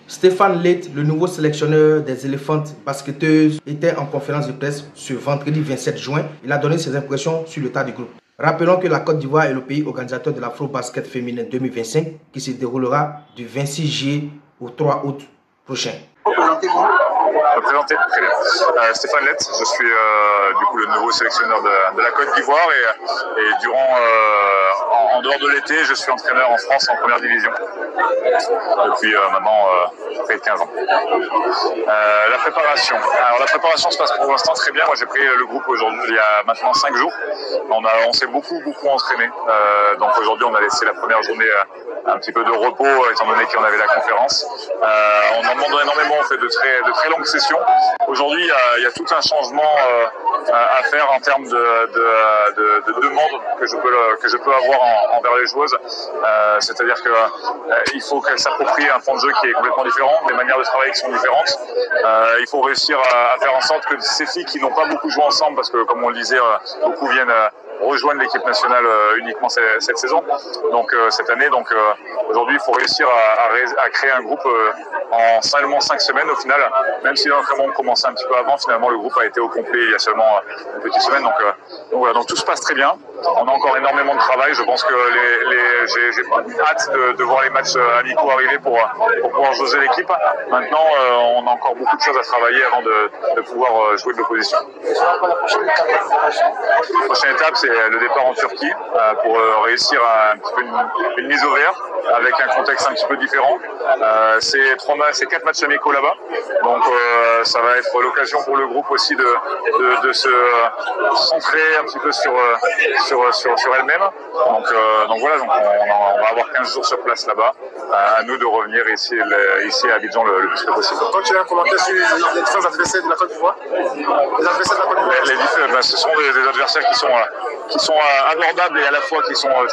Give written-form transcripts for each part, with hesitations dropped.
Stéphane Leit, le nouveau sélectionneur des éléphantes basketteuses, était en conférence de presse ce vendredi 27 juin. Il a donné ses impressions sur l'état du groupe. Rappelons que la Côte d'Ivoire est le pays organisateur de l'Afro-Basket féminin 2025 qui se déroulera du 26 juillet au 3 août prochain. Présenté, très bien. Stéphane Leit, je suis du coup le nouveau sélectionneur de la Côte d'Ivoire et durant en dehors de l'été, je suis entraîneur en France en première division depuis maintenant près de 15 ans. La préparation. Alors la préparation se passe pour l'instant très bien. Moi j'ai pris le groupe aujourd'hui il y a maintenant 5 jours. On s'est beaucoup entraîné. Donc aujourd'hui on a laissé la première journée un petit peu de repos étant donné qu'on avait la conférence. On en demande énormément, on fait de très longues sessions. Aujourd'hui il y a tout un changement à faire en termes de demande que je peux avoir envers les joueuses. C'est-à-dire que il faut qu'elles s'approprient un fond de jeu qui est complètement différent, des manières de travail qui sont différentes. Il faut réussir à faire en sorte que ces filles qui n'ont pas beaucoup joué ensemble, parce que comme on le disait, beaucoup viennent rejoindre l'équipe nationale uniquement cette saison, donc cette année. Donc aujourd'hui, il faut réussir à créer un groupe en seulement 5 semaines au final, même si l'entraînement commençait un petit peu avant. Finalement, le groupe a été au complet il y a seulement une petite semaine. Donc voilà, donc tout se passe très bien. On a encore énormément de travail. Je pense que j'ai hâte de voir les matchs amicaux arriver pour pouvoir jauger l'équipe. Maintenant, on a encore beaucoup de choses à travailler avant de pouvoir jouer de l'opposition. La prochaine étape, c'est le départ en Turquie pour réussir un petit peu une mise au vert avec un contexte un petit peu différent. C'est 4 matchs amicaux là-bas, donc ça va être l'occasion pour le groupe aussi de se centrer un petit peu sur elle-même. Donc voilà, donc on va avoir 15 jours sur place là-bas. À nous de revenir ici à Abidjan le plus possible. Quand tu as un commentaire sur les différents adversaires de la Côte d'Ivoire, les adversaires de la Côte d'Ivoire, ce sont des adversaires qui sont abordables et à la fois qui sont de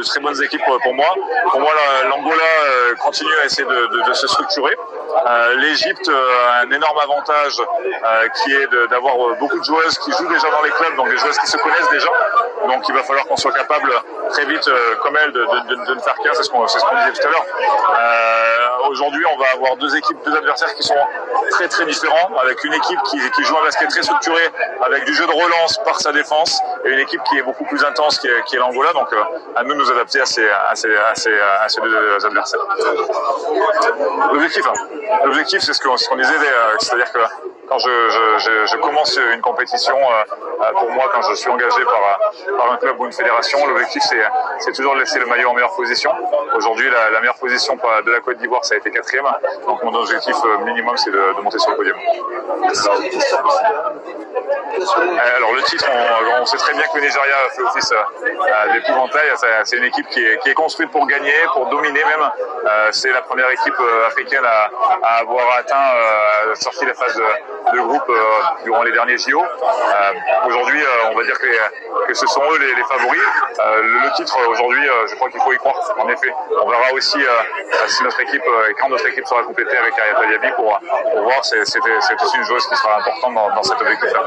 très bonnes équipes pour moi. Pour moi, l'Angola continue à essayer de se structurer. L'Égypte a un énorme avantage qui est d'avoir beaucoup de joueuses qui jouent déjà dans les clubs, donc des joueuses qui se connaissent déjà. Donc il va falloir qu'on soit capable très vite, comme elles, de ne faire qu'un, c'est ce qu'on disait tout à l'heure. Aujourd'hui, on va avoir deux adversaires qui sont très différents, avec une équipe qui joue un basket très structuré, avec du jeu de relance par sa défense, et une équipe qui est beaucoup plus intense, qui est l'Angola. Donc à nous de nous adapter à ces deux adversaires. L'objectif, c'est ce qu'on disait, c'est-à-dire que quand je commence une compétition, pour moi, quand je suis engagé par un club ou une fédération, l'objectif c'est toujours de laisser le maillot en meilleure position. Aujourd'hui, la meilleure position de la Côte d'Ivoire, ça a été 4e. Donc mon objectif minimum, c'est de monter sur le podium. Alors le titre, on sait très bien que le Nigeria fait office d'épouvantail. C'est une équipe qui est construite pour gagner, pour dominer même. C'est la première équipe africaine à avoir sorti la phase de groupe durant les derniers JO. Aujourd'hui, on va dire que ce sont eux les favoris. Le titre, aujourd'hui, je crois qu'il faut y croire. En effet, on verra aussi si notre équipe, quand notre équipe sera complétée avec Ariata Diaby pour voir, c'est aussi une joueuse qui sera importante dans cet objectif-là.